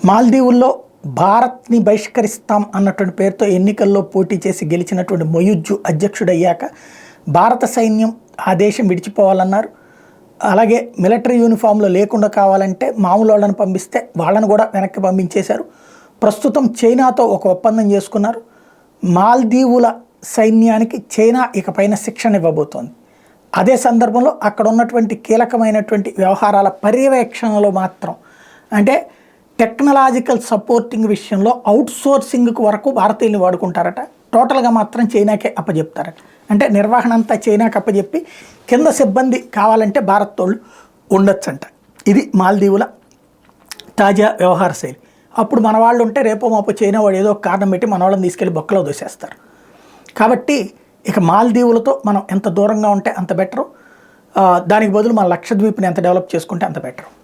మాల్దీవుల్లో భారత్ని బహిష్కరిస్తాం అన్నటువంటి పేరుతో ఎన్నికల్లో పోటీ చేసి గెలిచినటువంటి మొయిజ్జు అధ్యక్షుడయ్యాక భారత సైన్యం ఆ దేశం విడిచిపోవాలన్నారు. అలాగే మిలిటరీ యూనిఫామ్లో లేకుండా కావాలంటే మామూలు వాళ్ళని పంపిస్తే వాళ్ళని కూడా వెనక్కి పంపించేశారు. ప్రస్తుతం చైనాతో ఒక ఒప్పందం చేసుకున్నారు. మాల్దీవుల సైన్యానికి చైనా ఇకపైన శిక్షణ ఇవ్వబోతోంది. అదే సందర్భంలో అక్కడ ఉన్నటువంటి కీలకమైనటువంటి వ్యవహారాల పర్యవేక్షణలో మాత్రం అంటే టెక్నాలజికల్ సపోర్టింగ్ విషయంలో అవుట్సోర్సింగ్కు వరకు భారతీయుల్ని వాడుకుంటారట. టోటల్గా మాత్రం చైనాకే అప్పచెప్తారట. అంటే నిర్వహణ అంతా చైనాకి అప్పచెప్పి కింద సిబ్బంది కావాలంటే భారత్ తోళ్ళు ఉండొచ్చంట. ఇది మాల్దీవుల తాజా వ్యవహార శైలి. అప్పుడు మన వాళ్ళు ఉంటే రేపో మాపో చైనా వాడు ఏదో ఒక కారణం పెట్టి మన వాళ్ళని తీసుకెళ్ళి బొక్కలో దోసేస్తారు. కాబట్టి ఇక మాల్దీవులతో మనం ఎంత దూరంగా ఉంటే అంత బెటరు. దానికి బదులు మన లక్షద్వీప్ని ఎంత డెవలప్ చేసుకుంటే అంత బెటరు.